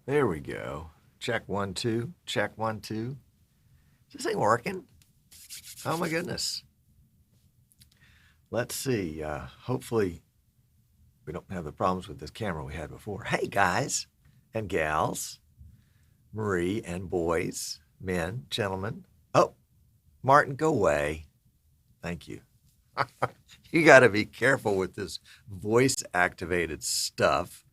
There we go. Check 1, 2. Check 1, 2. This ain't working. Oh my goodness. Let's see. Hopefully we don't have the problems with this camera we had before. Hey guys and gals, Marie and boys, men, gentlemen. Oh, Martin, go away. Thank you. You got to be careful with this voice activated stuff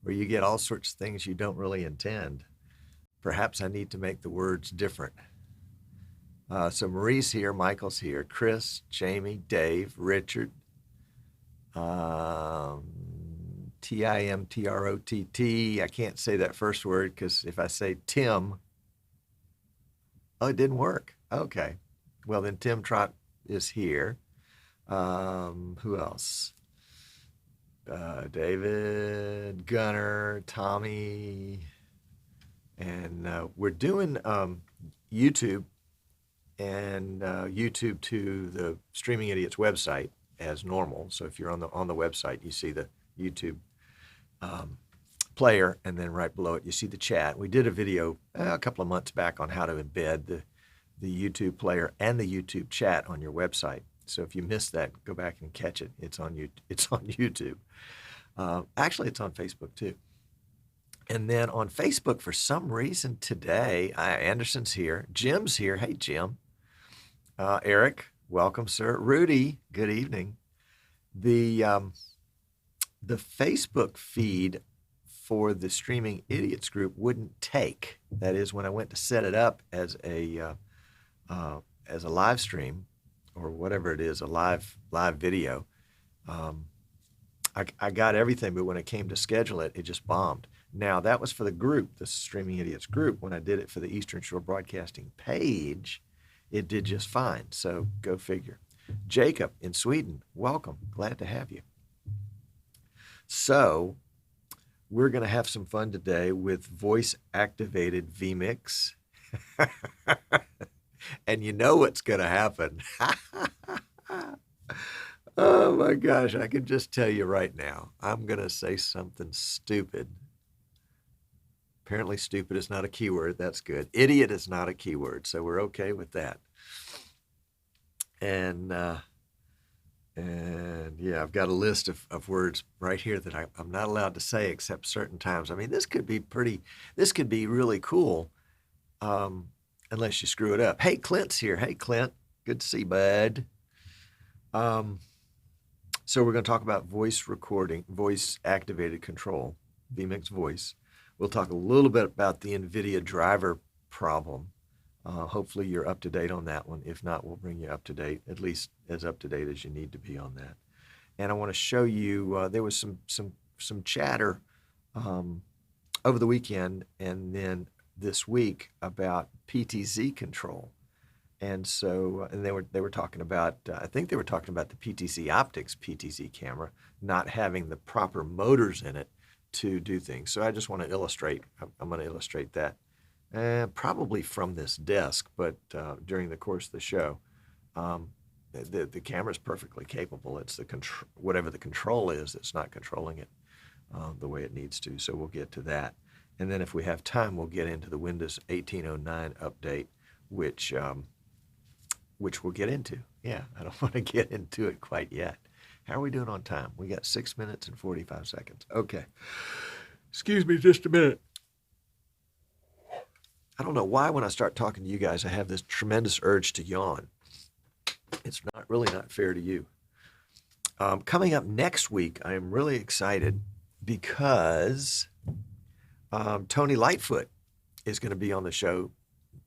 where you get all sorts of things you don't really intend. Perhaps I need to make the words different. So Marie's here, Michael's here, Chris, Jamie, Dave, Richard, Timtrott. I can't say that first word because if I say Tim, oh, it didn't work. Okay. Well, then Tim Trott is here. Who else? David, Gunner, Tommy, and we're doing YouTube and YouTube to the Streaming Idiots website as normal. So if you're on the website, you see the YouTube player, and then right below it you see the chat. We did a video a couple of months back on how to embed the YouTube player and the YouTube chat on your website. So if you missed that, go back and catch it. It's on YouTube. Actually, it's on Facebook too. And then on Facebook, for some reason today, Anderson's here. Jim's here. Hey, Jim. Eric, welcome, sir. Rudy, good evening. The Facebook feed for the Streaming Idiots group wouldn't take. That is, when I went to set it up as a live stream or whatever it is, a live video. I got everything, but when it came to schedule it, it just bombed. Now, that was for the group, the Streaming Idiots group. When I did it for the Eastern Shore Broadcasting page, it did just fine. So go figure. Jacob in Sweden, welcome. Glad to have you. So we're going to have some fun today with voice-activated vMix. And you know what's going to happen. Oh my gosh, I can just tell you right now, I'm going to say something stupid. Apparently stupid is not a keyword. That's good. Idiot is not a keyword, so we're okay with that. And yeah, I've got a list of words right here that I'm not allowed to say except certain times. I mean, this could be really cool, unless you screw it up. Hey, Clint's here. Hey, Clint. Good to see you, bud. So we're going to talk about voice recording, voice activated control, vMix voice. We'll talk a little bit about the Nvidia driver problem. Hopefully you're up to date on that one. If not, we'll bring you up to date, at least as up to date as you need to be on that. And I want to show you, there was some chatter over the weekend and then this week about PTZ control. And so, and they were talking about, I think they were talking about the PTZ Optics PTZ camera not having the proper motors in it to do things. So I just want to illustrate, I'm going to illustrate that probably from this desk, but during the course of the show. The camera is perfectly capable. It's the whatever the control is that's not controlling it the way it needs to. So we'll get to that. And then if we have time, we'll get into the Windows 1809 update, which we'll get into. Yeah, I don't want to get into it quite yet. How are we doing on time? We got 6 minutes and 45 seconds. Okay. Excuse me just a minute. I don't know why when I start talking to you guys, I have this tremendous urge to yawn. It's not fair to you. Coming up next week, I am really excited because Tony Lightfoot is going to be on the show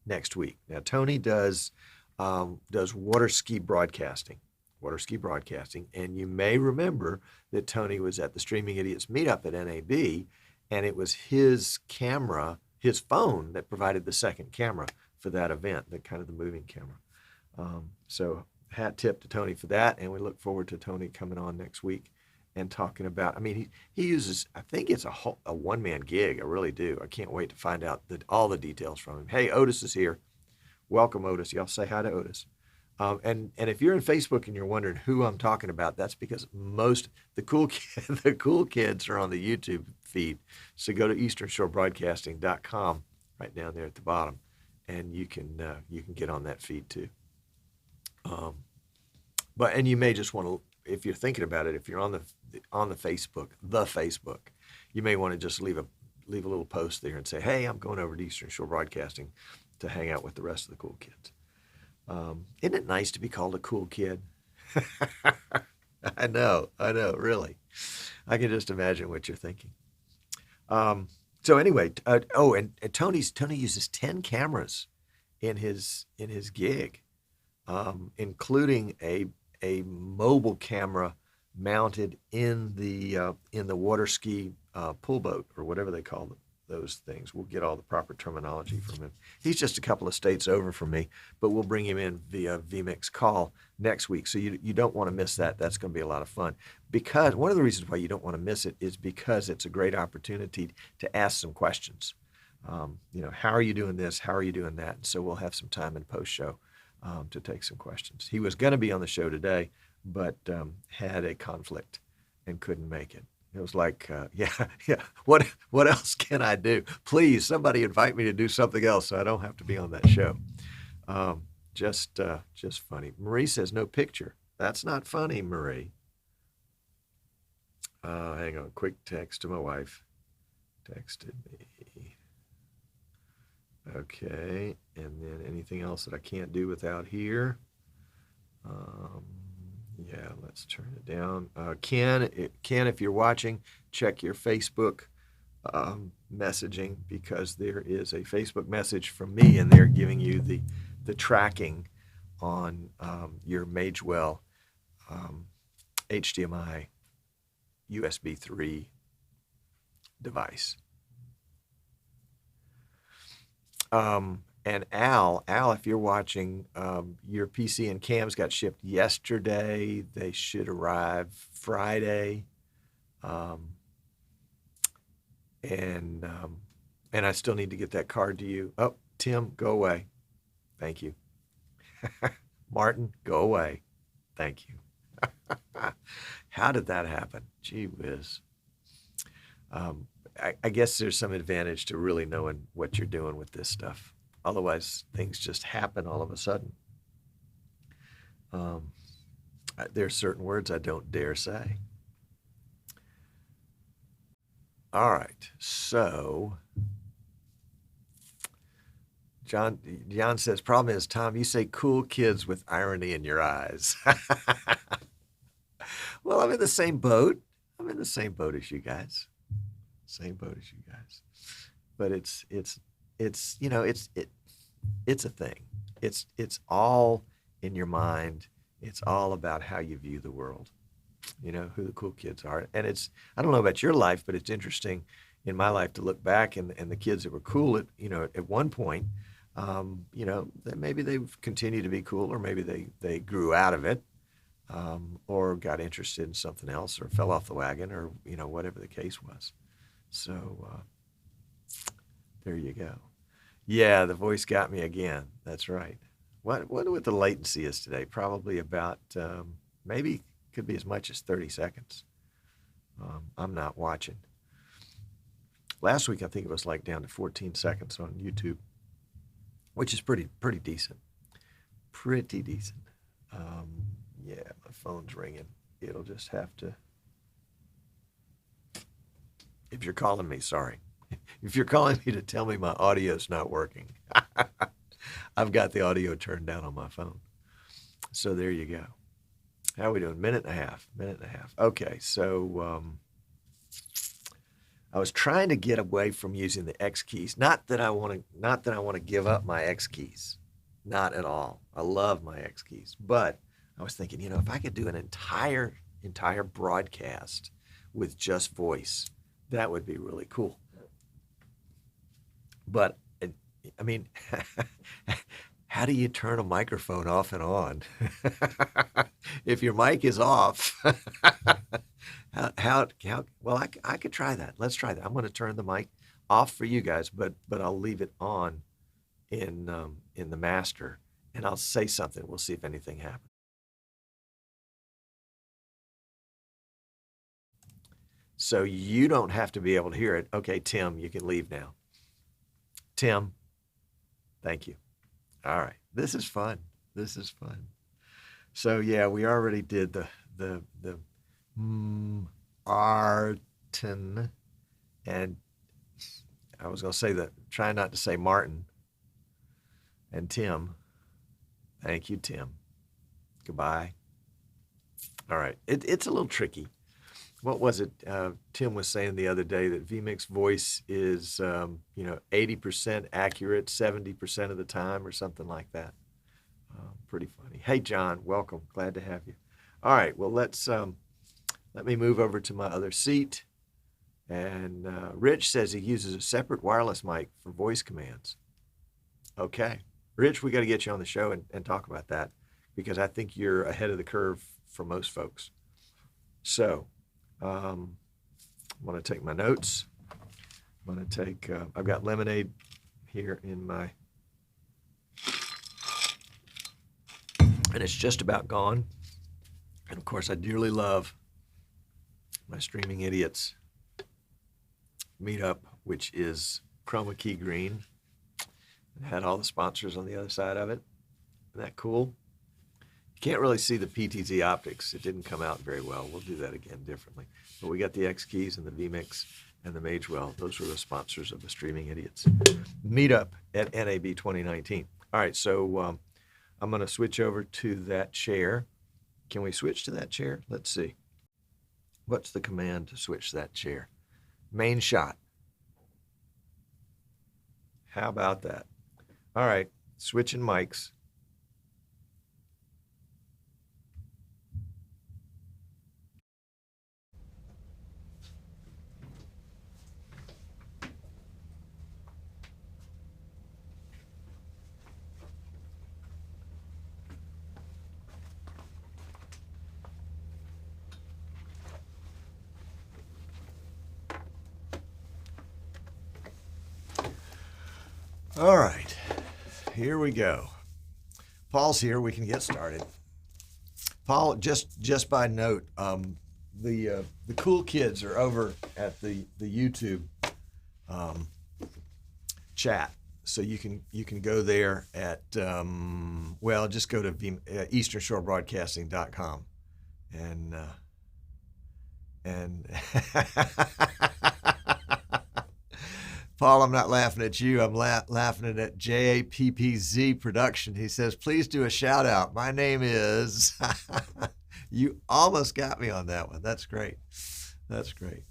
next week. Now, Tony does water ski broadcasting, and you may remember that Tony was at the Streaming Idiots meetup at NAB, and it was his camera, his phone, that provided the second camera for that event, the kind of the moving camera. So hat tip to Tony for that, and we look forward to Tony coming on next week and talking about, I mean, he uses, I think it's a one-man gig. I really do. I can't wait to find out all the details from him. Hey, Otis is here. Welcome, Otis. Y'all say hi to Otis. And if you're in Facebook and you're wondering who I'm talking about, that's because the cool kids are on the YouTube feed. So go to easternshorebroadcasting.com right down there at the bottom, and you can get on that feed too. And you may just want to, if you're thinking about it, if you're on the Facebook, you may want to just leave a little post there and say, hey, I'm going over to Eastern Shore Broadcasting to hang out with the rest of the cool kids. Isn't it nice to be called a cool kid? I know, really. I can just imagine what you're thinking. So anyway, and Tony uses 10 cameras in his gig, including a mobile camera mounted in the water ski pull boat, or whatever they call those things. We'll get all the proper terminology from him. He's just a couple of states over from me, but we'll bring him in via vMix call next week. So you don't want to miss that. That's going to be a lot of fun. Because one of the reasons why you don't want to miss it is because it's a great opportunity to ask some questions. How are you doing this? How are you doing that? And so we'll have some time in post-show to take some questions. He was going to be on the show today, but had a conflict and couldn't make it. It was like, what else can I do? Please, somebody invite me to do something else so I don't have to be on that show. Just funny. Marie says, no picture. That's not funny, Marie. Hang on, quick text to my wife. Texted me. Okay, and then anything else that I can't do without here? Yeah, let's turn it down. Ken, if you're watching, check your Facebook messaging, because there is a Facebook message from me, and they're giving you the tracking on your Magewell HDMI USB 3 device. And Al, if you're watching, your PC and cams got shipped yesterday. They should arrive Friday. And I still need to get that card to you. Oh, Tim, go away. Thank you. Martin, go away. Thank you. How did that happen? Gee whiz. I guess there's some advantage to really knowing what you're doing with this stuff. Otherwise, things just happen all of a sudden. There are certain words I don't dare say. All right, so John says, problem is, Tom, you say cool kids with irony in your eyes. Well, I'm in the same boat. I'm in the same boat as you guys. Same boat as you guys. But it's a thing. It's all in your mind. It's all about how you view the world. You know, who the cool kids are. And I don't know about your life, but it's interesting in my life to look back and the kids that were cool at one point, maybe they've continued to be cool, or maybe they grew out of it, or got interested in something else, or fell off the wagon, or, whatever the case was. So there you go. Yeah, the voice got me again. That's right. What the latency is today? Probably about, maybe could be as much as 30 seconds. I'm not watching. Last week, I think it was like down to 14 seconds on YouTube, which is pretty decent. Pretty decent. Yeah, my phone's ringing. It'll just have to. If you're calling me, sorry. If you're calling me to tell me my audio's not working, I've got the audio turned down on my phone. So there you go. How are we doing? Minute and a half. Okay, so I was trying to get away from using the X keys. Not that I want to give up my X keys. Not at all. I love my X keys. But I was thinking, if I could do an entire broadcast with just voice, that would be really cool. But I mean, how do you turn a microphone off and on? If your mic is off, well, I could try that. Let's try that. I'm going to turn the mic off for you guys, but I'll leave it on in the master, and I'll say something. We'll see if anything happens. so you don't have to be able to hear it. Okay, Tim, you can leave now. Tim, thank you. All right, this is fun. This is fun. So yeah, we already did the Arton, and I was going to say that, try not to say Martin. And Tim, thank you, Tim. Goodbye. All right, it's a little tricky. What was it? Tim was saying the other day that vMix voice is, 80% accurate 70% of the time or something like that. Pretty funny. Hey, John, welcome. Glad to have you. All right, well, let me move over to my other seat. And Rich says he uses a separate wireless mic for voice commands. Okay. Rich, we got to get you on the show and talk about that, because I think you're ahead of the curve for most folks. So I'm going to take my notes. I'm going to take, I've got lemonade here in my, and it's just about gone. And of course, I dearly love my Streaming Idiots meetup, which is chroma key green. It had all the sponsors on the other side of it. Isn't that cool? You can't really see the PTZ optics. It didn't come out very well. We'll do that again differently. But we got the X keys and the vMix and the Magewell. Those were the sponsors of the Streaming Idiots meetup at NAB 2019. All right, so I'm going to switch over to that chair. Can we switch to that chair? Let's see. What's the command to switch that chair? Main shot. How about that? All right, switching mics. All right, here we go. Paul's here. We can get started. Paul, just by note, the cool kids are over at the YouTube chat, so you can go there at just go to easternshorebroadcasting.com and Paul, I'm not laughing at you. I'm laughing at JAPPZ Production. He says, please do a shout out. My name is, you almost got me on that one. That's great. That's great.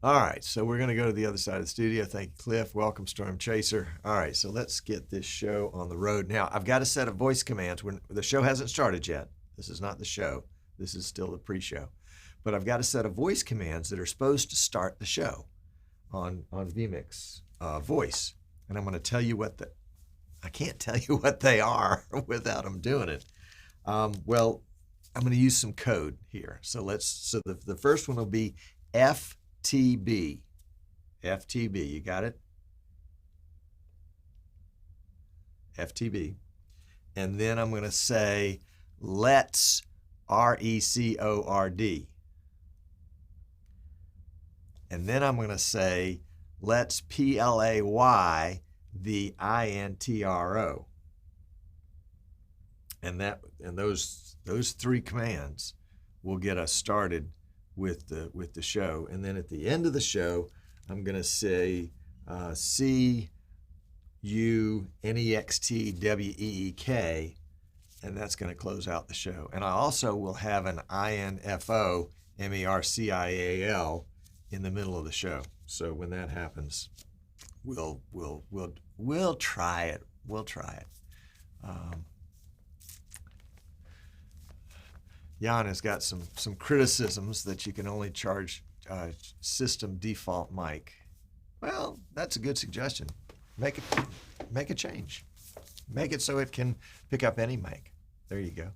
All right, so we're going to go to the other side of the studio. Thank you, Cliff. Welcome, Storm Chaser. All right, so let's get this show on the road. Now, I've got a set of voice commands. The show hasn't started yet. This is not the show. This is still the pre-show. But I've got a set of voice commands that are supposed to start the show on vMix voice. And I'm going to tell you I can't tell you what they are without them doing it. Well, I'm going to use some code here. So the first one will be FTB. FTB, you got it? FTB. And then I'm going to say let's, RECORD. And then I'm going to say, let's PLAY the INTRO. And those three commands will get us started with the show. And then at the end of the show, I'm going to say CUNEXTWEEK, and that's going to close out the show. And I also will have an INFO MERCIAL in the middle of the show. So when that happens, we'll try it. We'll try it. Jan has got some criticisms that you can only charge system default mic. Well, that's a good suggestion. Make a change. Make it so it can pick up any mic. There you go.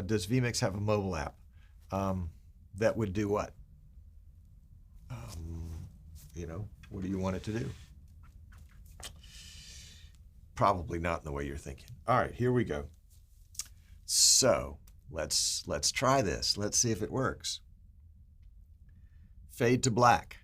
Does vMix have a mobile app that would do what? What do you want it to do? Probably not in the way you're thinking. All right, here we go. So let's try this. Let's see if it works. fade to black.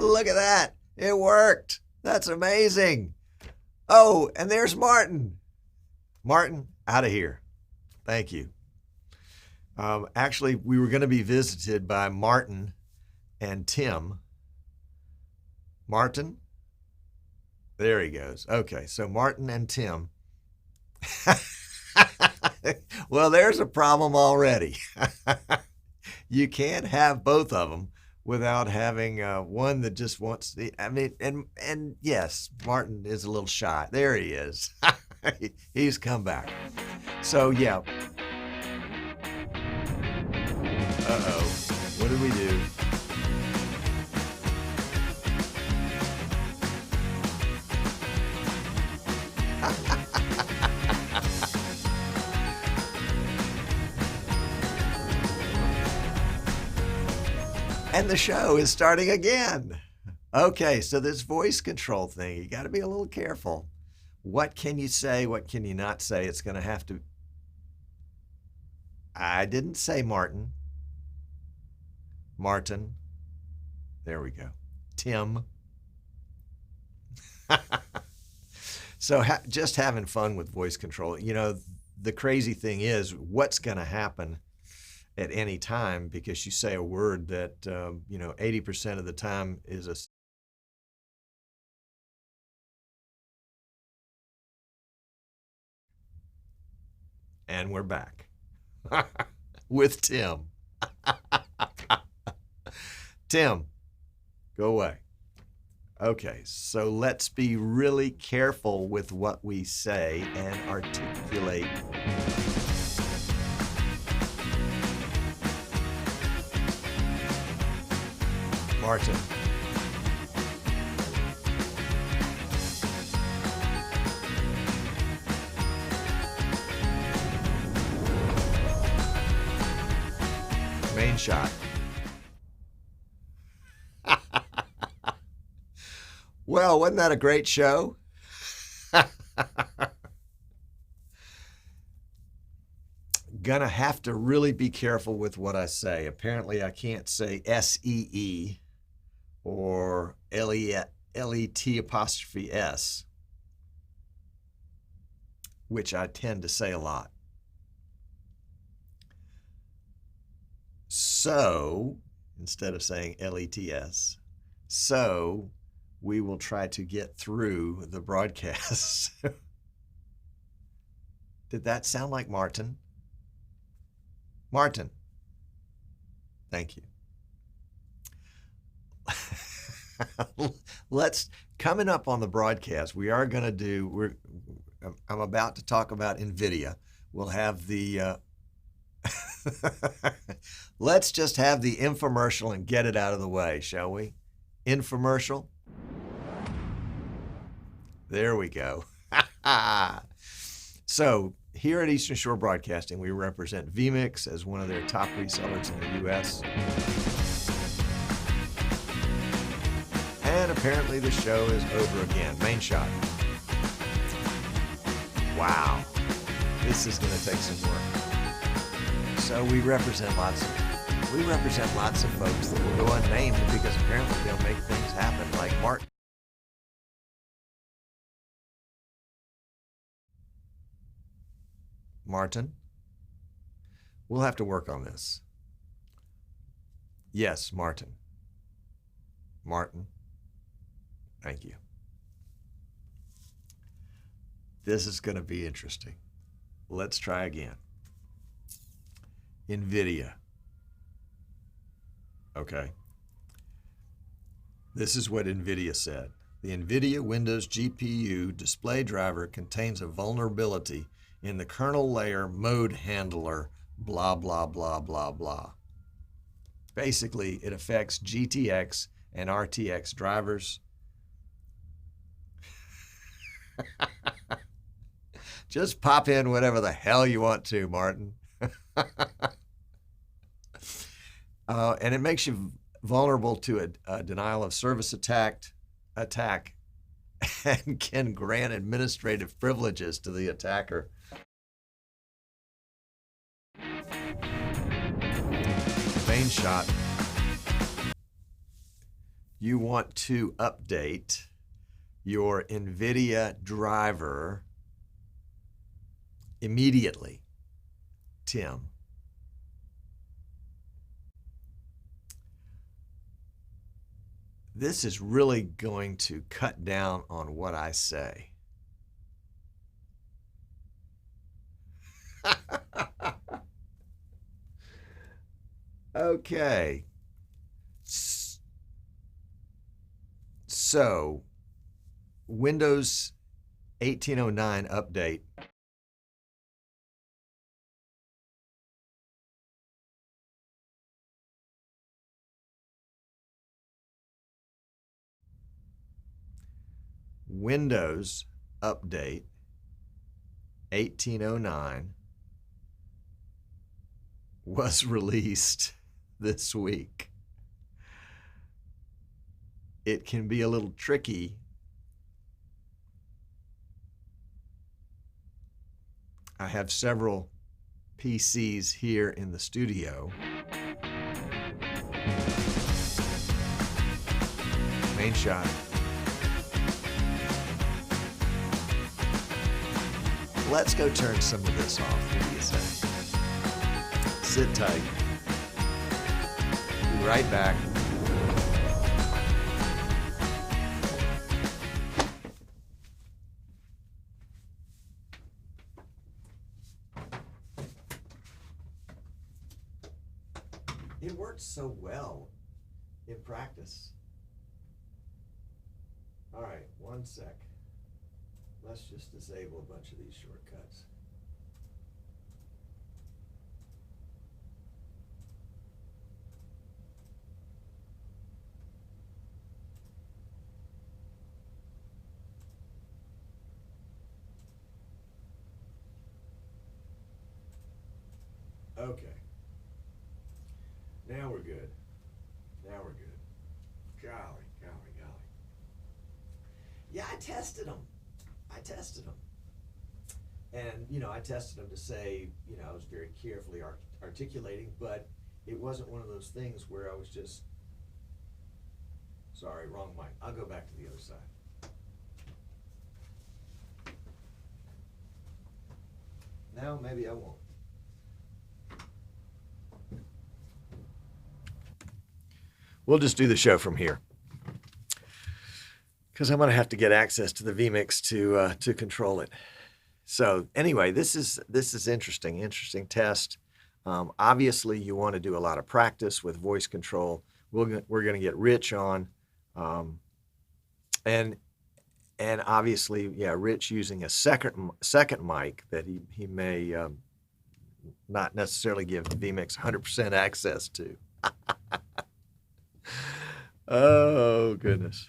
Look at that. It worked. That's amazing. Oh, and there's Martin. Martin, out of here. Thank you. Actually, we were going to be visited by Martin and Tim. Martin? There he goes. Okay, so Martin and Tim. Well, there's a problem already. You can't have both of them without having one that just wants the, I mean, and yes, Martin is a little shy. There he is. He's come back. So yeah. Uh-oh. What did we do? And the show is starting again. Okay, so this voice control thing, you got to be a little careful. What can you say? What can you not say? It's going to have to... I didn't say Martin. Martin. There we go. Tim. So just having fun with voice control. You know, the crazy thing is what's going to happen at any time, because you say a word that, 80% of the time is a... And we're back with Tim. Tim, go away. Okay, so let's be really careful with what we say and articulate. Martin. Main shot. Well, wasn't that a great show? Gonna have to really be careful with what I say. Apparently, I can't say S-E-E or L-E-T apostrophe S, which I tend to say a lot. So, instead of saying L-E-T-S, so we will try to get through the broadcast. Did that sound like Martin? Martin. Thank you. Coming up on the broadcast, we are going to do, I'm about to talk about Nvidia. We'll have the, let's just have the infomercial and get it out of the way, shall we? Infomercial. There we go. So here at Eastern Shore Broadcasting, we represent vMix as one of their top resellers in the U.S. And apparently the show is over again. Main shot. Wow. This is going to take some work. So we represent lots of folks that will go unnamed because apparently they'll make things happen, like Martin. Martin, we'll have to work on this. Yes, Martin. Martin, thank you. This is going to be interesting. Let's try again. Nvidia. Okay. This is what Nvidia said. The Nvidia Windows GPU display driver contains a vulnerability in the kernel layer mode handler, blah, blah, blah, blah, blah. Basically, it affects GTX and RTX drivers. Just pop in whatever the hell you want to, Martin. And it makes you vulnerable to a denial of service attack and can grant administrative privileges to the attacker. Main shot. You want to update your Nvidia driver immediately, Tim. This is really going to cut down on what I say. Okay. So, Windows 1809 update. Windows update 1809 was released this week. It can be a little tricky. I have several PCs here in the studio. Main shot. Let's go turn some of this off. What do you say? Sit tight. Be right back. It works so well in practice. All right, one sec. Let's just disable a bunch of these shortcuts. Okay. Now we're good. Now we're good. Golly. Yeah, I tested them. And, I tested them to say, I was very carefully articulating, but it wasn't one of those things where I was just, sorry, wrong mic. I'll go back to the other side. Now maybe I won't. We'll just do the show from here, because I'm going to have to get access to the vMix to control it. So anyway, this is interesting test. Obviously, you want to do a lot of practice with voice control. We're going to get Rich on, and obviously, yeah, Rich using a second mic that he may not necessarily give vMix 100% access to. Oh goodness.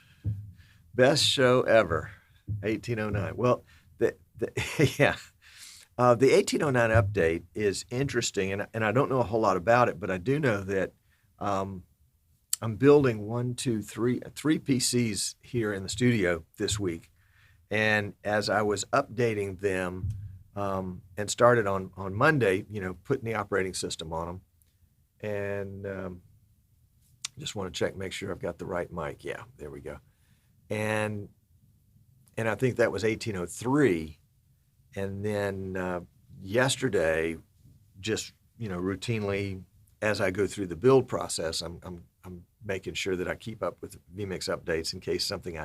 Best show ever, 1809. Well, the 1809 update is interesting, and I don't know a whole lot about it, but I do know that I'm building three PCs here in the studio this week, and as I was updating them and started on Monday, putting the operating system on them, and just want to check, make sure I've got the right mic. Yeah, there we go. And I think that was 1803. And then yesterday, just routinely, as I go through the build process, I'm making sure that I keep up with vMix updates in case something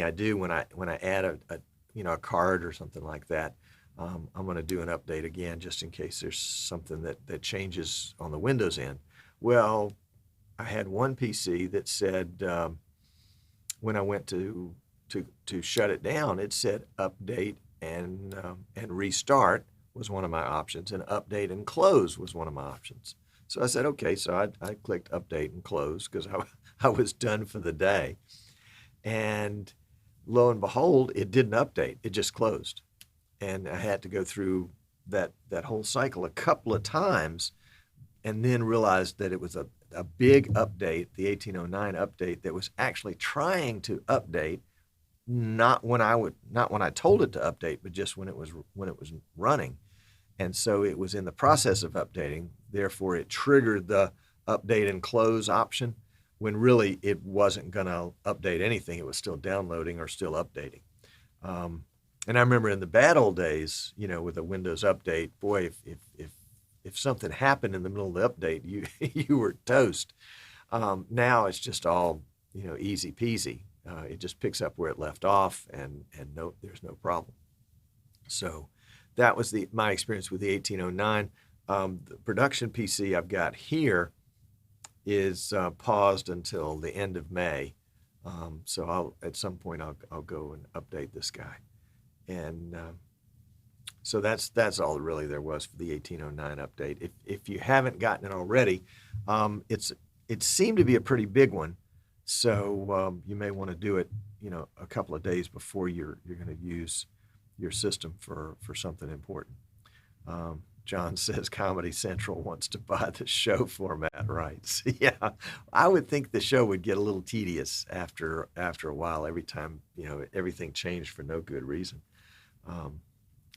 I do when I add a card or something like that. I'm going to do an update again just in case there's something that changes on the Windows end. Well, I had one PC that said when I went to shut it down, it said update and restart was one of my options, and update and close was one of my options. So I said, okay, so I clicked update and close because I was done for the day. And lo and behold, it didn't update. It just closed. And I had to go through that whole cycle a couple of times and then realized that it was a big update, the 1809 update, that was actually trying to update, not when I told it to update, but just when it was running. And so it was in the process of updating. Therefore, it triggered the update and close option when really it wasn't going to update anything. It was still downloading or still updating. And I remember in the bad old days, with a Windows update, boy, if something happened in the middle of the update, you were toast. Now it's just all easy peasy. It just picks up where it left off, and no, there's no problem. So that was my experience with the 1809. The production PC I've got here is paused until the end of May. So at some point I'll go and update this guy. And so that's all really there was for the 1809 update. If you haven't gotten it already, it seemed to be a pretty big one. So you may want to do it, a couple of days before you're going to use your system for something important. John says Comedy Central wants to buy the show format rights. Yeah, I would think the show would get a little tedious after a while. Every time everything changed for no good reason.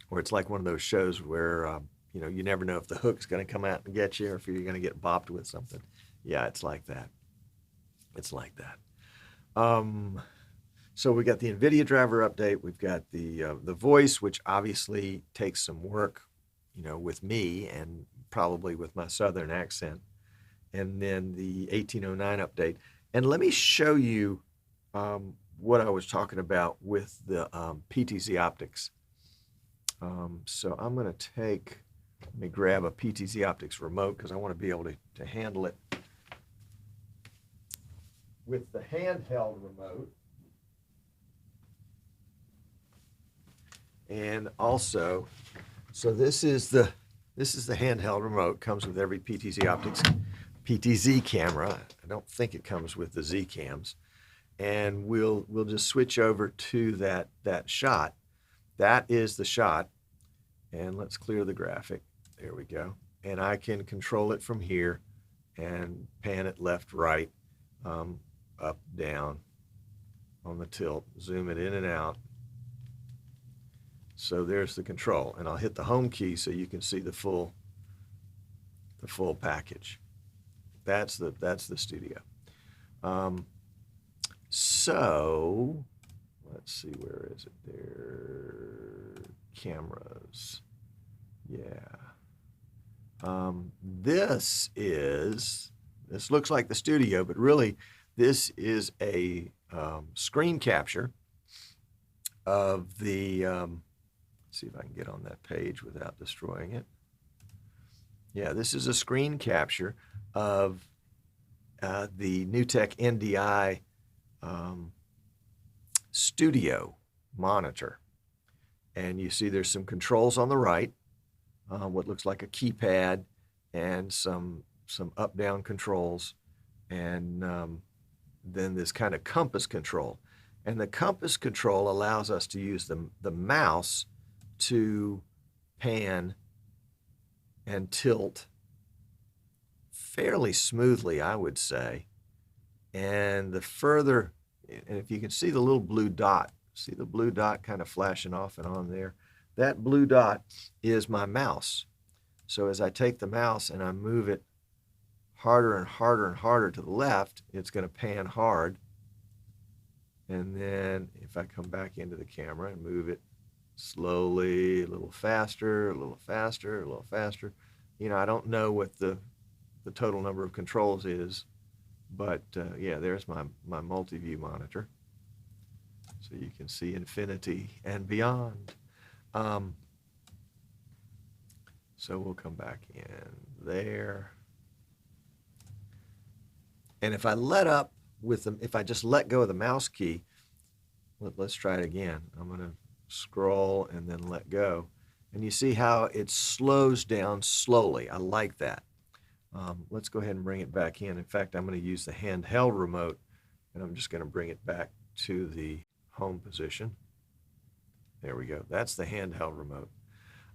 Or it's like one of those shows where you never know if the hook's going to come out and get you or if you're going to get bopped with something. Yeah, it's like that. So we got the Nvidia driver update. We've got the voice, which obviously takes some work, with me and probably with my southern accent. And then the 1809 update. And let me show you what I was talking about with the PTZ optics. So I'm going to let me grab a PTZ optics remote because I want to be able to handle it with the handheld remote. And also, so this is the handheld remote. Comes with every PTZ optics PTZ camera. I don't think it comes with the Z cams. And we'll just switch over to that shot. That is the shot. And let's clear the graphic. There we go. And I can control it from here and pan it left, right, up, down on the tilt. Zoom it in and out. So there's the control. And I'll hit the home key so you can see the full package. That's the studio. So let's see, where is it there? Cameras. Yeah. This looks like the studio, but really this is a screen capture of the, let's see if I can get on that page without destroying it. Yeah, this is a screen capture of the NewTek NDI studio monitor. And you see there's some controls on the right, what looks like a keypad and some up-down controls, and then this kind of compass control. And the compass control allows us to use the mouse to pan and tilt fairly smoothly, I would say. And the further, and if you can see the little blue dot, see the blue dot kind of flashing off and on there? That blue dot is my mouse. So as I take the mouse and I move it harder and harder and harder to the left, it's going to pan hard. And then if I come back into the camera and move it slowly, a little faster, a little faster, a little faster. I don't know what the total number of controls is, but yeah, there's my multi-view monitor. So you can see infinity and beyond. So we'll come back in there. And if I if I just let go of the mouse key, let's try it again. I'm going to scroll and then let go. And you see how it slows down slowly. I like that. Let's go ahead and bring it back in. In fact, I'm going to use the handheld remote, and I'm just going to bring it back to the home position. There we go. That's the handheld remote.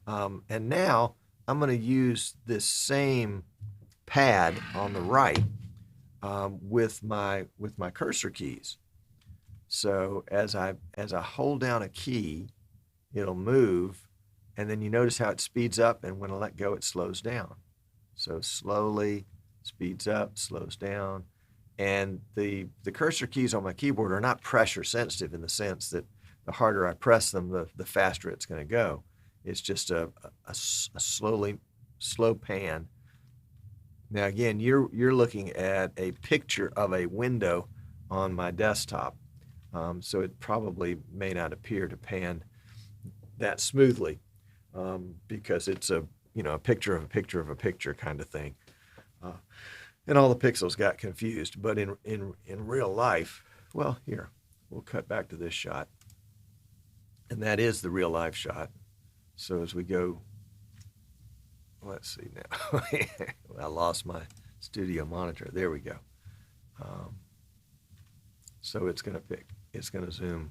And now I'm going to use this same pad on the right with my cursor keys. So as I hold down a key, it'll move, and then you notice how it speeds up, and when I let go, it slows down. So slowly speeds up, slows down, and the cursor keys on my keyboard are not pressure sensitive in the sense that the harder I press them, the faster it's going to go. It's just a slow pan. Now again, you're looking at a picture of a window on my desktop, so it probably may not appear to pan that smoothly because it's a picture of a picture of a picture kind of thing, and all the pixels got confused. But in real life, well, here we'll cut back to this shot, and that is the real life shot. So as we go, let's see now. I lost my studio monitor. There we go. So it's going to zoom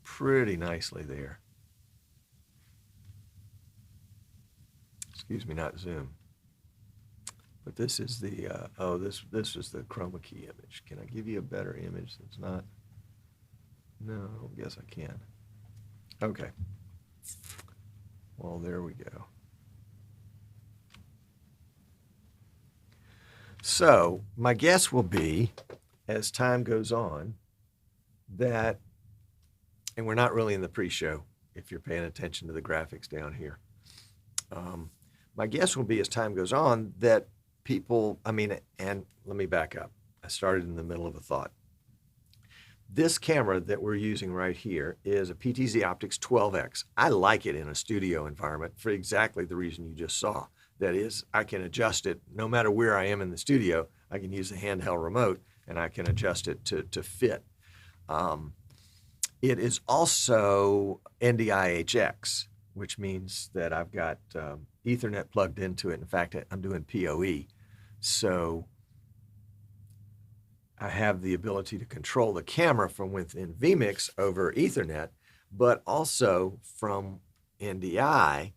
pretty nicely there. Excuse me, not zoom. But this is the, this is the chroma key image. Can I give you a better image that's not? No, I guess I can. Okay. Well, there we go. So my guess will be, as time goes on, that, and we're not really in the pre-show if you're paying attention to the graphics down here. My guess will be, as time goes on, that people, and let me back up. I started in the middle of a thought. This camera that we're using right here is a PTZ Optics 12X. I like it in a studio environment for exactly the reason you just saw. That is, I can adjust it no matter where I am in the studio. I can use the handheld remote and I can adjust it to fit. It is also NDI-HX, which means that I've got Ethernet plugged into it. In fact, I'm doing PoE. So I have the ability to control the camera from within vMix over Ethernet, but also from NDI,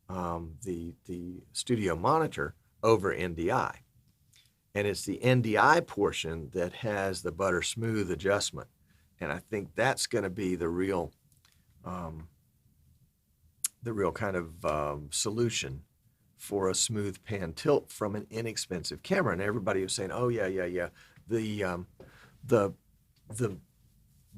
the studio monitor, over NDI. And it's the NDI portion that has the butter smooth adjustment. And I think that's going to be the real kind of solution for a smooth pan tilt from an inexpensive camera. And everybody was saying, oh yeah.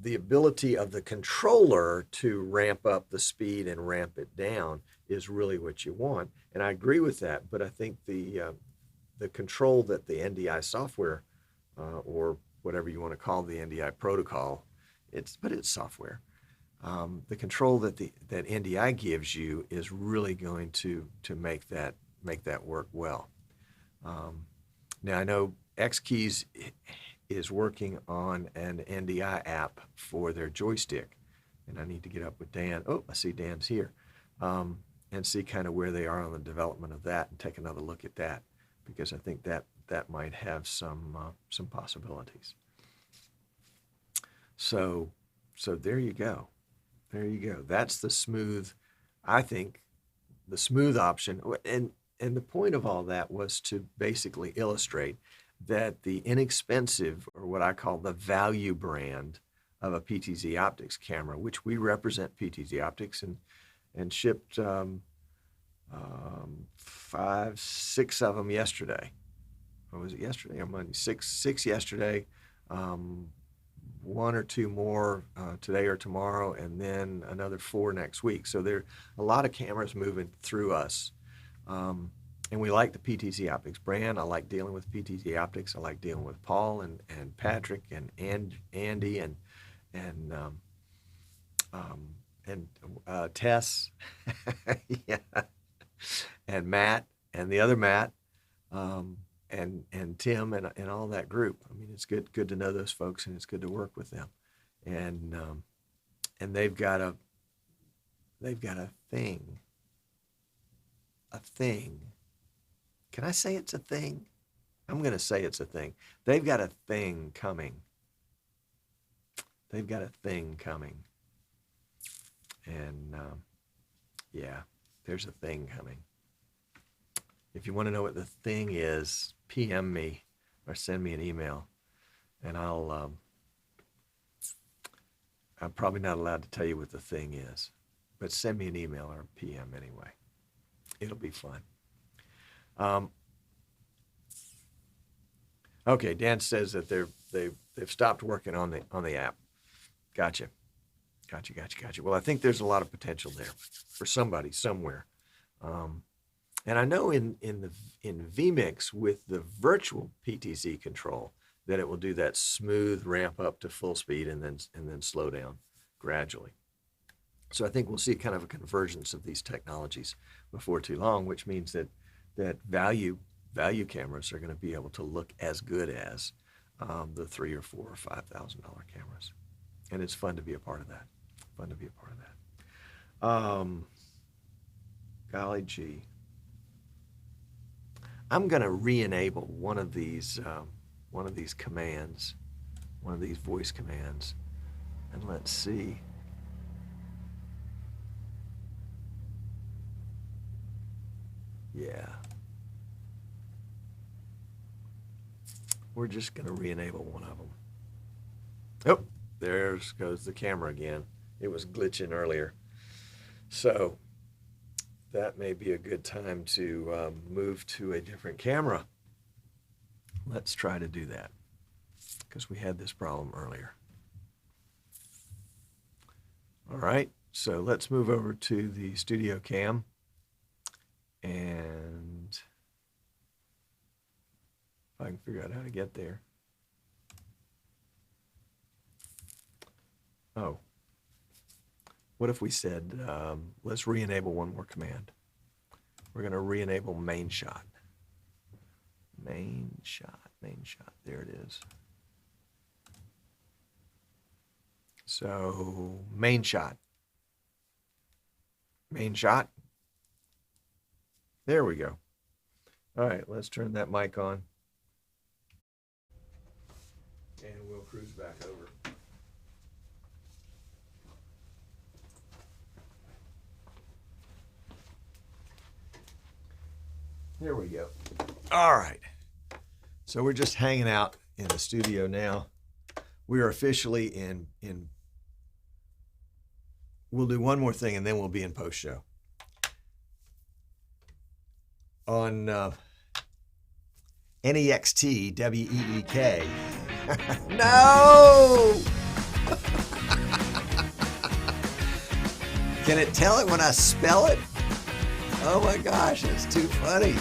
The ability of the controller to ramp up the speed and ramp it down is really what you want. And I agree with that, but I think the control that the NDI software, or whatever you want to call the NDI protocol, it's software. The control that NDI gives you is really going to make that work well. Now I know Xkeys is working on an NDI app for their joystick, and I need to get up with Dan. Oh, I see Dan's here, and see kind of where they are on the development of that, and take another look at that, because I think that might have some possibilities. So there you go. There you go. That's the smooth, I think, the smooth option. And the point of all that was to basically illustrate that the inexpensive, or what I call the value brand of a PTZ Optics camera, which we represent PTZ Optics and shipped 5, 6 of them yesterday. Or was it yesterday or Monday? Six yesterday. 1 or 2 more today or tomorrow, and then another 4 next week. So there are a lot of cameras moving through us. And we like the PTZ Optics brand. I like dealing with PTZ Optics. I like dealing with Paul and Patrick and Andy and Tess, yeah, and Matt and the other Matt, and Tim and all that group. I mean, it's good to know those folks, and it's good to work with them. And they've got a thing. Can I say it's a thing? I'm going to say it's a thing. They've got a thing coming They've got a thing coming. And yeah, there's a thing coming. If you want to know what the thing is, PM me or send me an email, and I'm probably not allowed to tell you what the thing is, but send me an email or a PM anyway. It'll be fun. Okay, Dan says that they've stopped working on the app. Gotcha. Well, I think there's a lot of potential there for somebody somewhere. And I know in vMix with the virtual PTZ control that it will do that smooth ramp up to full speed and then slow down gradually. So I think we'll see kind of a convergence of these technologies before too long, which means that value cameras are going to be able to look as good as the $3,000 or $4,000 or $5,000 cameras, and it's fun to be a part of that. Golly gee, I'm going to re-enable one of these commands, one of these voice commands, and let's see. Yeah. We're just going to re-enable one of them. Oh, there goes the camera again. It was glitching earlier. So that may be a good time to move to a different camera. Let's try to do that because we had this problem earlier. All right, so let's move over to the studio cam. And if I can figure out how to get there. Oh, what if we said, let's re-enable one more command. We're going to re-enable main shot. Main shot. There it is. So main shot. There we go. All right, let's turn that mic on. And we'll cruise back over. There we go. All right. So we're just hanging out in the studio now. We are officially in we'll do one more thing and then we'll be in post-show. On NEXT WEEK. No! Can it tell it when I spell it? Oh my gosh, it's too funny.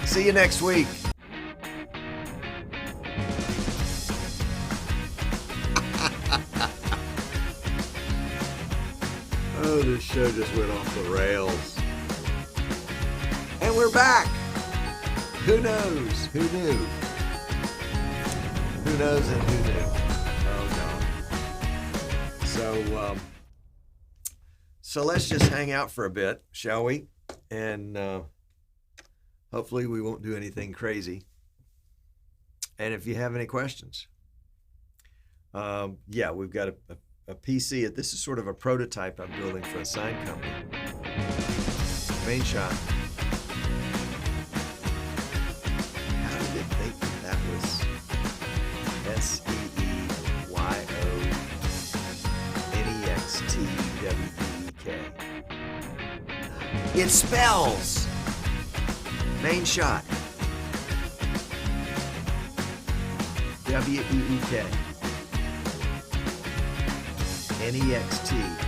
See you next week. Oh, this show just went off the rails. And we're back. Who knows? Who knew? Who knows and who knew? Oh, no. So let's just hang out for a bit, shall we? And hopefully we won't do anything crazy. And if you have any questions, yeah, we've got a PC. This is sort of a prototype I'm building for a sign company. Main shot. How did it think that was SEEYONEXTWEEK? It spells main shot. WEEK. NEXTWEEK.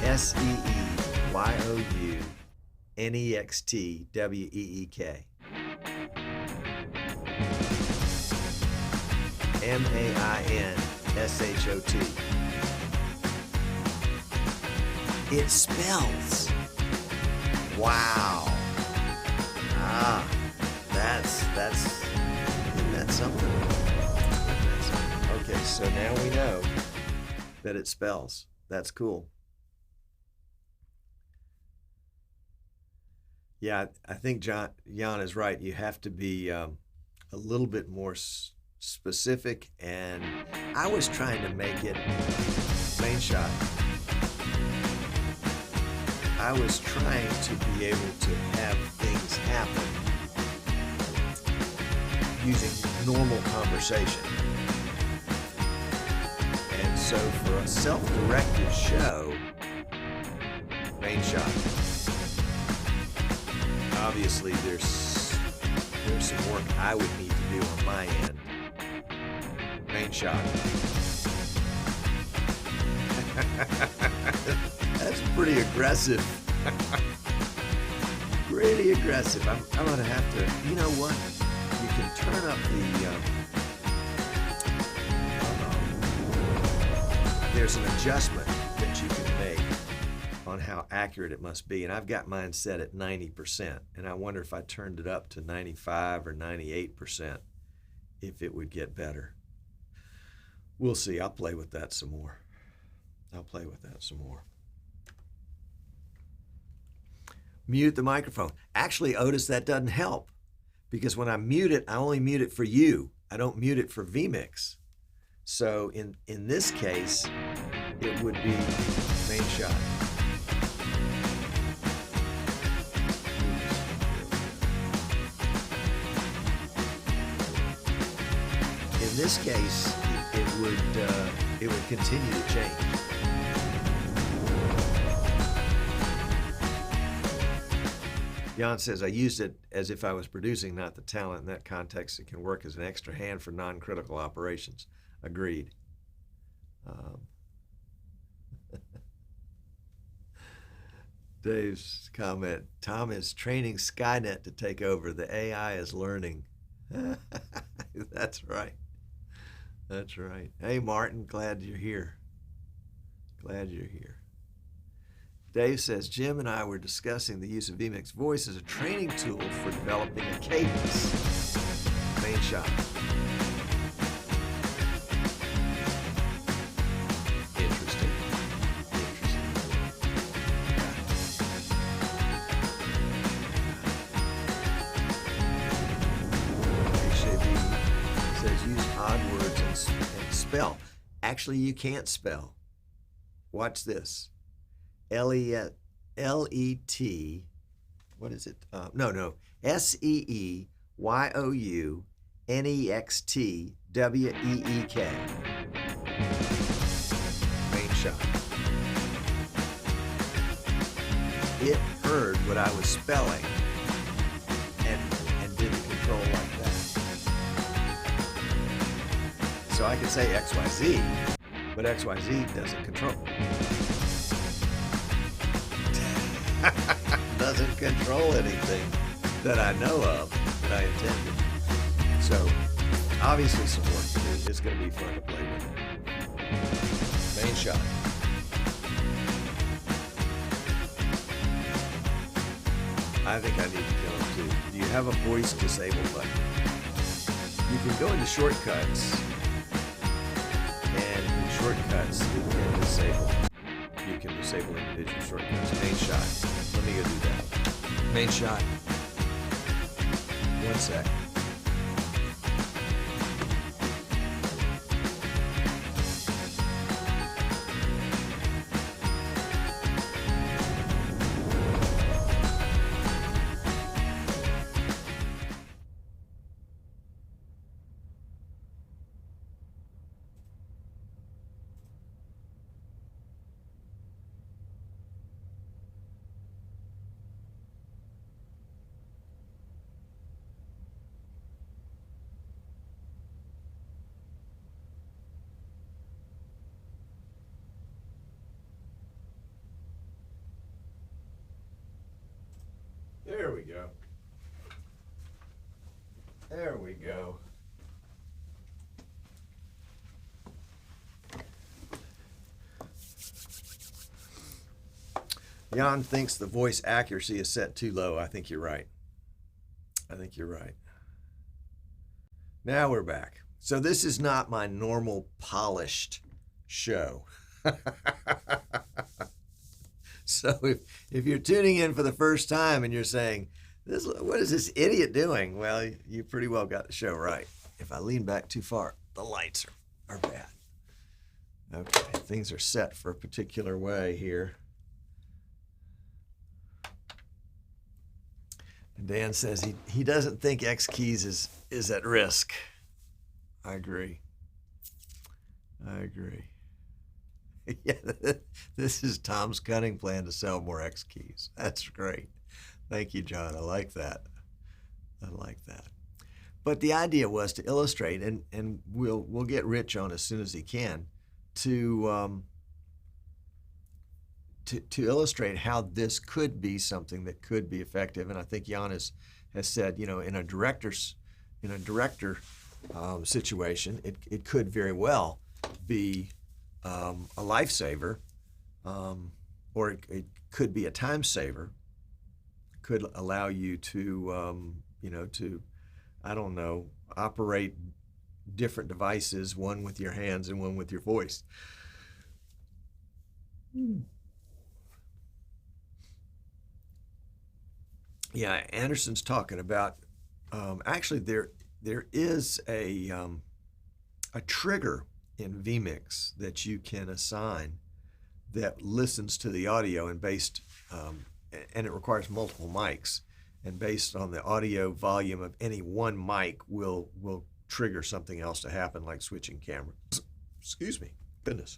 SEEYOUNEXTWEEK. MAINSHOT. It spells. Wow. Ah, that's isn't that something? Okay, so now we know that it spells. That's cool. Yeah, I think Jan is right. You have to be a a little bit more specific, and I was trying to make it main shot. I was trying to be able to have things happen using normal conversation. And so for a self-directed show, main shot. Obviously, there's some work I would need to do on my end. Main shot. That's pretty aggressive. Pretty aggressive. I'm gonna have to. You know what? You can turn up the. There's an adjustment that you can make on how accurate it must be, and I've got mine set at 90%, and I wonder if I turned it up to 95 or 98%, if it would get better. We'll see. I'll play with that some more. Mute the microphone. Actually, Otis, that doesn't help, because when I mute it, I only mute it for you. I don't mute it for vMix. So in this case, it would be main shot. In this case, it would continue to change. Jan says, I used it as if I was producing, not the talent. In that context, it can work as an extra hand for non-critical operations. Agreed. Dave's comment, Tom is training Skynet to take over. The AI is learning. That's right. That's right. Hey, Martin, glad you're here. Glad you're here. Dave says, Jim and I were discussing the use of vMix Voice as a training tool for developing a cadence. Main shot. Interesting. HAB says use odd words and spell. Actually, you can't spell. Watch this. L-E-T, what is it? SEEYOUNEXTWEEK. Main shot. It heard what I was spelling and didn't control like that. So I could say XYZ, but XYZ doesn't control. Doesn't control anything that I know of that I intended. So obviously some work to do. It's going to be fun to play with it. Main shot. I think I need to kill him too. Do you have a voice disable button? You can go into shortcuts, and in shortcuts you can disable. You can disable individual shortcuts. Main shot. Let me go do that. Main shot. One sec. There we go. There we go. Jan thinks the voice accuracy is set too low. I think you're right. Now we're back. So this is not my normal polished show. So if you're tuning in for the first time and you're saying, What is this idiot doing? Well, you pretty well got the show right. If I lean back too far, the lights are bad. Okay, things are set for a particular way here. And Dan says he doesn't think X keys is at risk. I agree. Yeah, this is Tom's cunning plan to sell more X keys. That's great. Thank you, John. I like that. But the idea was to illustrate, and we'll get Rich on as soon as he can, to illustrate how this could be something that could be effective. And I think Jan has said, in a director situation, it could very well be a lifesaver, or it could be a time saver. Could allow you to, I don't know, operate different devices, one with your hands and one with your voice. Yeah, Anderson's talking about, actually there is a trigger in vMix that you can assign that listens to the audio and and it requires multiple mics, and based on the audio volume of any one mic will trigger something else to happen, like switching cameras. Excuse me, goodness.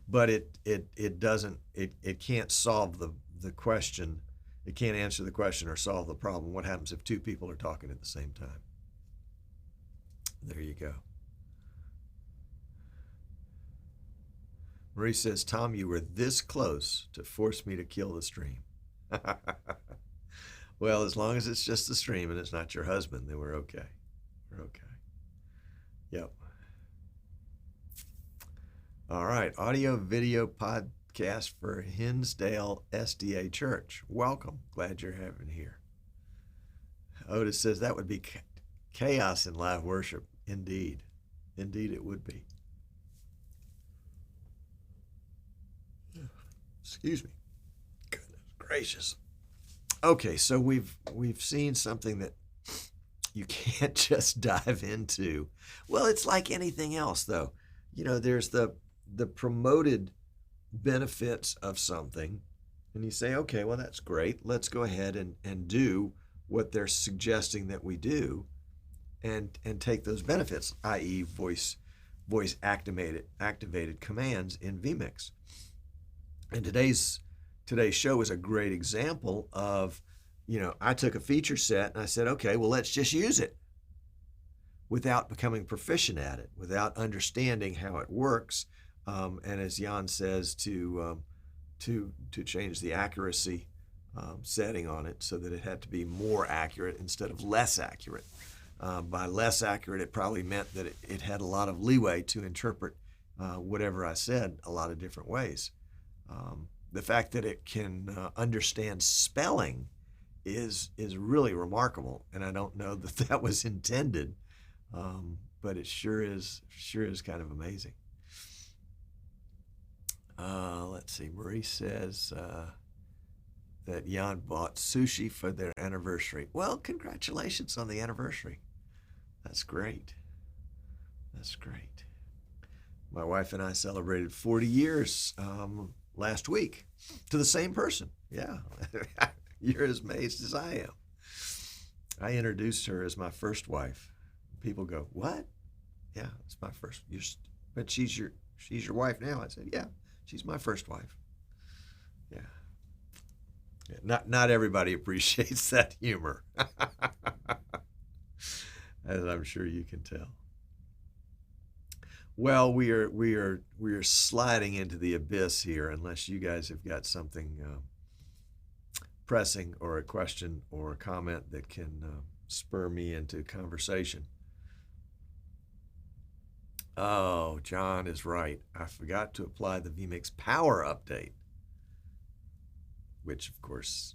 But it doesn't, it can't solve the question. It can't answer the question or solve the problem. What happens if two people are talking at the same time? There you go. Marie says, Tom, you were this close to force me to kill the stream. Well, as long as it's just the stream and it's not your husband, then we're okay. We're okay. Yep. All right. Audio video podcast for Hinsdale SDA Church. Welcome. Glad you're having here. Otis says that would be chaos in live worship. Indeed. Indeed, it would be. Excuse me. Goodness gracious. Okay, so we've seen something that you can't just dive into. Well, it's like anything else, though. There's the promoted benefits of something, and you say, okay, well, that's great. Let's go ahead and do what they're suggesting that we do, and take those benefits, i.e. voice activated commands in vMix. And today's show is a great example of, I took a feature set and I said, okay, well, let's just use it without becoming proficient at it, without understanding how it works. And as Jan says, to change the accuracy setting on it so that it had to be more accurate instead of less accurate. By less accurate, it probably meant that it had a lot of leeway to interpret whatever I said a lot of different ways. The fact that it can understand spelling is really remarkable, and I don't know that was intended, but it sure is kind of amazing. Let's see. Marie says that Jan bought sushi for their anniversary. Well, congratulations on the anniversary. That's great. That's great. My wife and I celebrated 40 years last week to the same person. Yeah, you're as amazed as I am. I introduced her as my first wife. People go, "What?" Yeah, it's my first. But she's your wife now. I said, "Yeah, she's my first wife." Yeah. Not everybody appreciates that humor, as I'm sure you can tell. Well, we are sliding into the abyss here, unless you guys have got something pressing or a question or a comment that can spur me into conversation. Oh, John is right. I forgot to apply the vMix Power update, which of course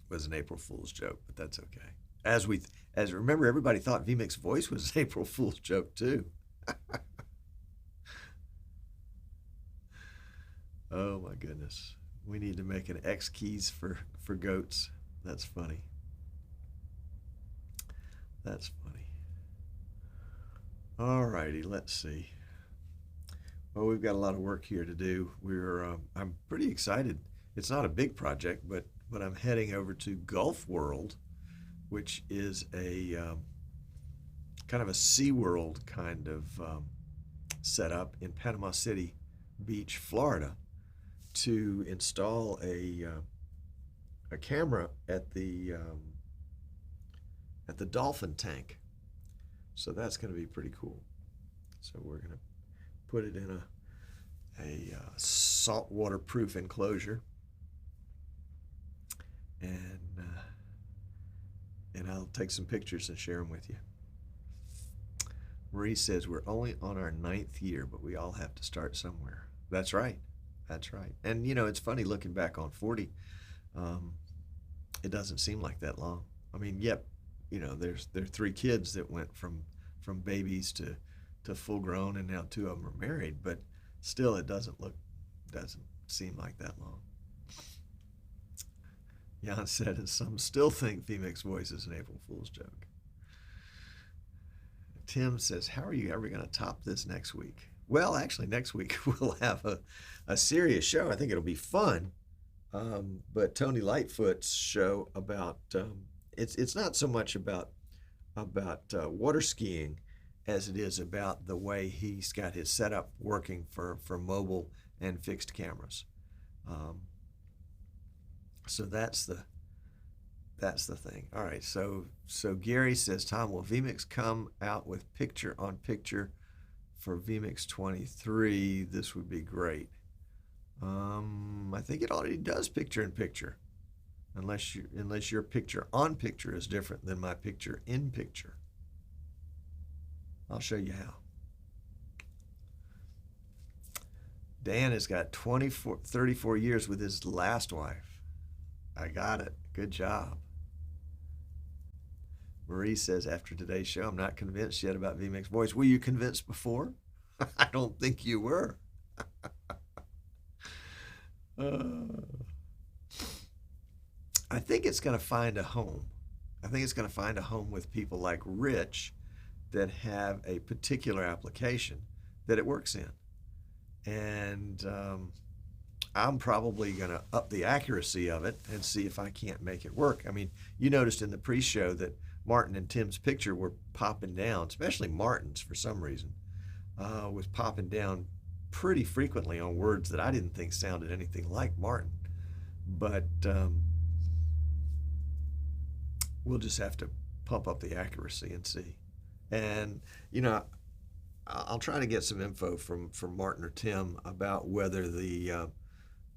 was an April Fool's joke, but that's okay. As remember, everybody thought vMix Voice was an April Fool's joke too. Oh my goodness. We need to make an X keys for goats. That's funny. That's funny. All righty, let's see. Well, we've got a lot of work here to do. I'm pretty excited. It's not a big project, but I'm heading over to Gulf World, which is a kind of a SeaWorld kind of setup in Panama City Beach, Florida, to install a camera at the dolphin tank. So that's going to be pretty cool. So we're going to put it in a saltwater proof enclosure, and I'll take some pictures and share them with you. Marie says we're only on our 9th year, but we all have to start somewhere. That's right. That's right. And it's funny looking back on 40. It doesn't seem like that long. I mean, yep, there are 3 kids that went from babies to full grown, and now 2 of them are married, but still it doesn't seem like that long. Jan said, and some still think vMix voice is an April Fool's joke. Tim says, how are you ever going to top this next week? Well, actually, next week we'll have a serious show. I think it'll be fun. But Tony Lightfoot's show about it's not so much about water skiing as it is about the way he's got his setup working for mobile and fixed cameras. So that's the thing. All right. So Gary says, Tom, will vMix come out with picture-on-picture for vMix 23? This would be great. I think it already does picture-in-picture, unless your picture-on-picture is different than my picture-in-picture. I'll show you how. Dan has got 34 years with his last wife. I got it. Good job. Marie says, after today's show, I'm not convinced yet about vMix voice. Were you convinced before? I don't think you were. I think it's going to find a home. I think it's going to find a home with people like Rich that have a particular application that it works in. And I'm probably going to up the accuracy of it and see if I can't make it work. I mean, you noticed in the pre-show that Martin and Tim's picture were popping down, especially Martin's for some reason, was popping down pretty frequently on words that I didn't think sounded anything like Martin. But we'll just have to pump up the accuracy and see. And, I'll try to get some info from Martin or Tim about whether the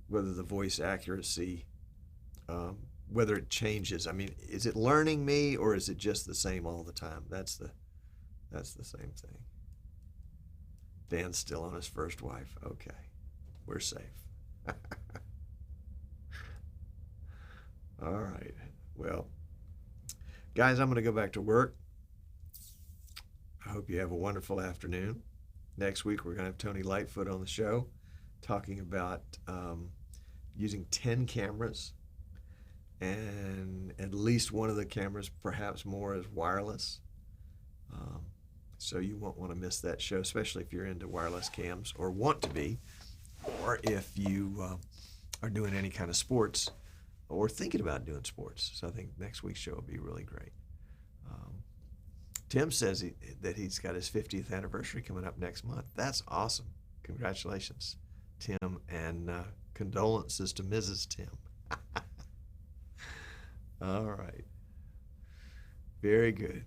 voice accuracy, whether it changes. I mean, is it learning me, or is it just the same all the time? That's the same thing. Dan's still on his first wife. Okay, we're safe. All right. Well, guys, I'm going to go back to work. I hope you have a wonderful afternoon. Next week, we're going to have Tony Lightfoot on the show talking about using 10 cameras, and at least one of the cameras, perhaps more, is wireless. So you won't want to miss that show, especially if you're into wireless cams or want to be, or if you are doing any kind of sports or thinking about doing sports. So I think next week's show will be really great. Tim says that he's got his 50th anniversary coming up next month. That's awesome. Congratulations, Tim, and condolences to Mrs. Tim. All right. Very good.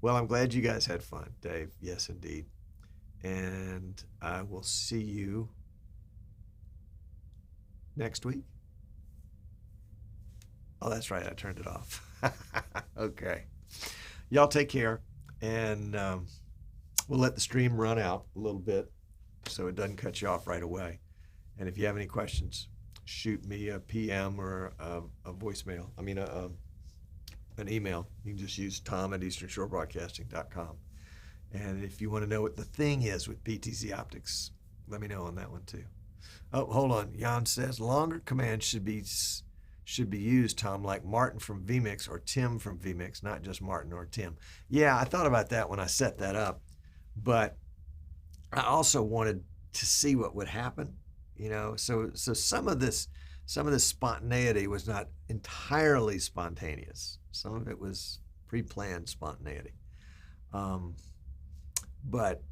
Well, I'm glad you guys had fun, Dave. Yes, indeed. And I will see you next week. Oh, that's right. I turned it off. Okay. Y'all take care, and we'll let the stream run out a little bit so it doesn't cut you off right away. And if you have any questions, shoot me a PM or a voicemail. I mean, an email. You can just use tom@easternshorebroadcasting.com. And if you want to know what the thing is with PTZ Optics, let me know on that one too. Oh, hold on. Jan says longer commands should be used, Tom, like Martin from vMix or Tim from vMix, not just Martin or Tim. Yeah, I thought about that when I set that up, but I also wanted to see what would happen, you know. So some of this spontaneity was not entirely spontaneous. Some of it was pre-planned spontaneity, but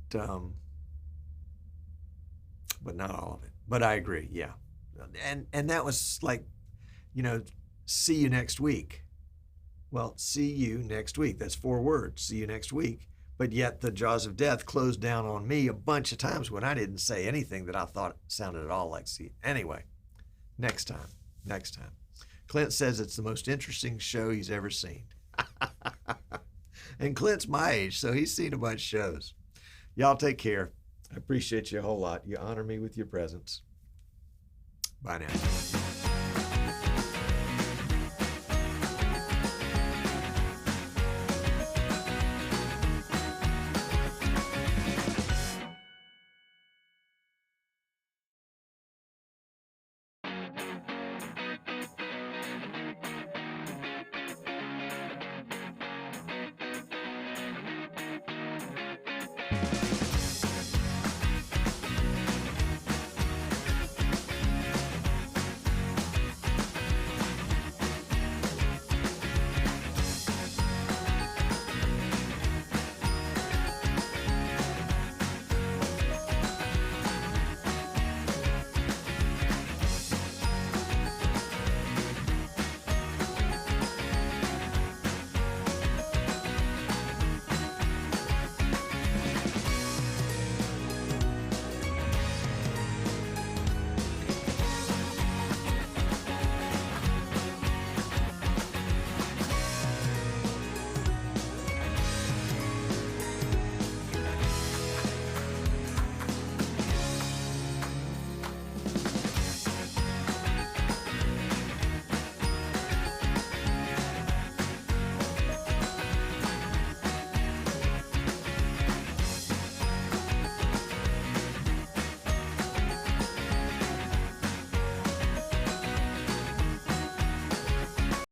not all of it. But I agree, yeah. And that was like, you know, see you next week. Well, see you next week. That's 4 words. See you next week. But yet the jaws of death closed down on me a bunch of times when I didn't say anything that I thought sounded at all like see. Anyway, next time. Clint says it's the most interesting show he's ever seen. And Clint's my age, so he's seen a bunch of shows. Y'all take care. I appreciate you a whole lot. You honor me with your presence. Bye now.